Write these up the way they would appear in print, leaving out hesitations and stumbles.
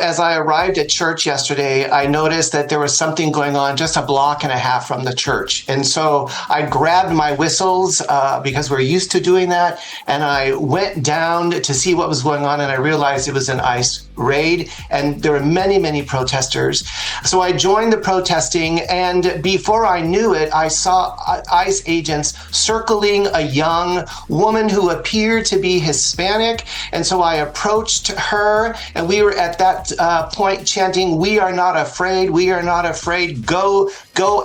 As I arrived at church yesterday, I noticed that there was something going on just a block and a half from the church. And so I grabbed my whistles because we're used to doing that. And I went down to see what was going on. And I realized it was an ICE raid. And there were many, many protesters. So I joined the protesting. And before I knew it, I saw ICE agents circling a young woman who appeared to be Hispanic. And so I approached her, and we were at that point chanting, "We are not afraid. We are not afraid. Go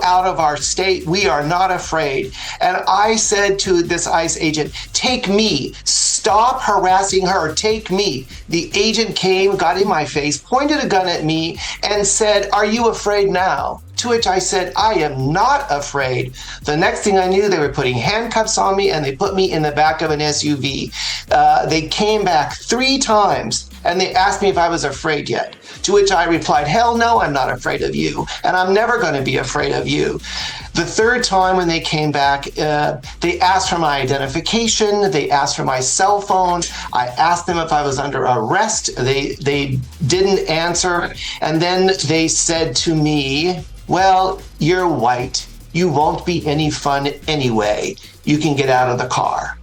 out of our state. We are not afraid." And I said to this ICE agent, "Take me. Stop harassing her. Take me." The agent came, got in my face, pointed a gun at me, and said, "Are you afraid now?" To which I said, "I am not afraid." The next thing I knew, they were putting handcuffs on me, and they put me in the back of an SUV. They came back 3 times, and they asked me if I was afraid yet. To which I replied, "Hell no, I'm not afraid of you, and I'm never going to be afraid of you." The 3rd time when they came back, they asked for my identification. They asked for my cell phone. I asked them if I was under arrest. They didn't answer. And then they said to me, "Well, you're white. You won't be any fun anyway. You can get out of the car."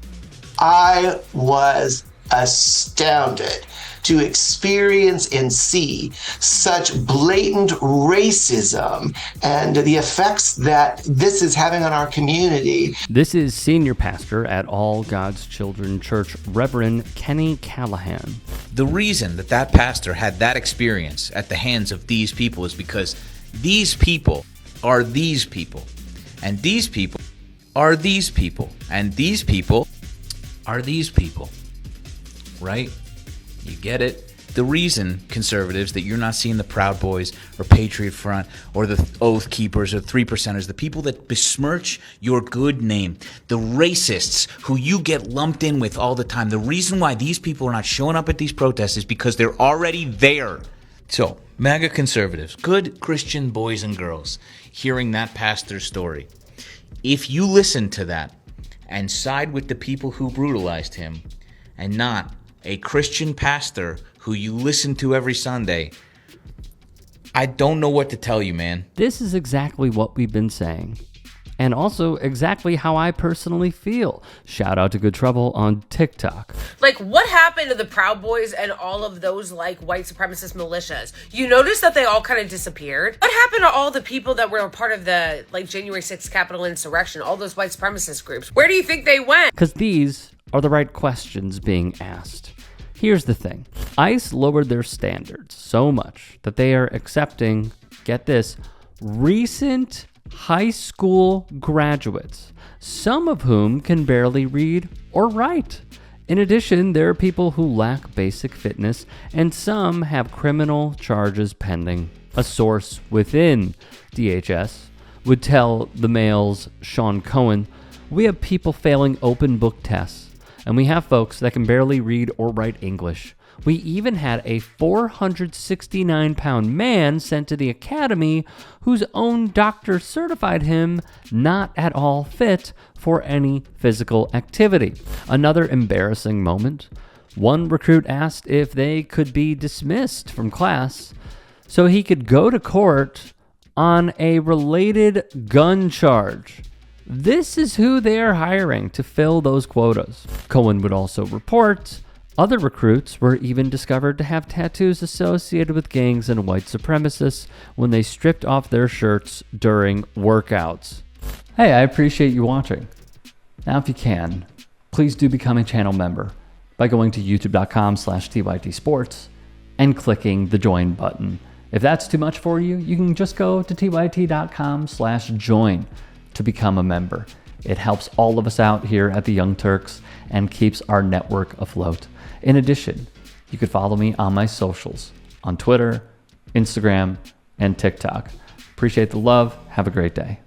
I was astounded to experience and see such blatant racism and the effects that this is having on our community. This is Senior Pastor at All God's Children Church, Reverend Kenny Callaghan. The reason that pastor had that experience at the hands of these people is because these people are these people, and these people are these people, and these people are these people, right? You get it? The reason, conservatives, that you're not seeing the Proud Boys or Patriot Front or the Oath Keepers or 3%ers, the people that besmirch your good name, the racists who you get lumped in with all the time, the reason why these people are not showing up at these protests is because they're already there. So, MAGA conservatives, good Christian boys and girls, hearing that pastor's story, if you listen to that and side with the people who brutalized him and not a Christian pastor who you listen to every Sunday, I don't know what to tell you, man. This is exactly what we've been saying. And also exactly how I personally feel. Shout out to Good Trouble on TikTok. Like, what happened to the Proud Boys and all of those, like, white supremacist militias? You notice that they all kind of disappeared? What happened to all the people that were a part of the, like, January 6th Capitol insurrection, all those white supremacist groups? Where do you think they went? Because these are the right questions being asked. Here's the thing. ICE lowered their standards so much that they are accepting, get this, recent high school graduates, some of whom can barely read or write. In addition, there are people who lack basic fitness, and some have criminal charges pending. A source within DHS would tell the Mail's Sean Cohen, "We have people failing open book tests, and we have folks that can barely read or write English. We even had a 469-pound man sent to the academy whose own doctor certified him not at all fit for any physical activity." Another embarrassing moment. One recruit asked if they could be dismissed from class so he could go to court on a related gun charge. This is who they are hiring to fill those quotas. Cohen would also report other recruits were even discovered to have tattoos associated with gangs and white supremacists when they stripped off their shirts during workouts. Hey, I appreciate you watching. Now, if you can, please do become a channel member by going to youtube.com/TYTsports and clicking the join button. If that's too much for you, you can just go to tyt.com/join to become a member. It helps all of us out here at the Young Turks and keeps our network afloat. In addition, you could follow me on my socials on Twitter, Instagram, and TikTok. Appreciate the love. Have a great day.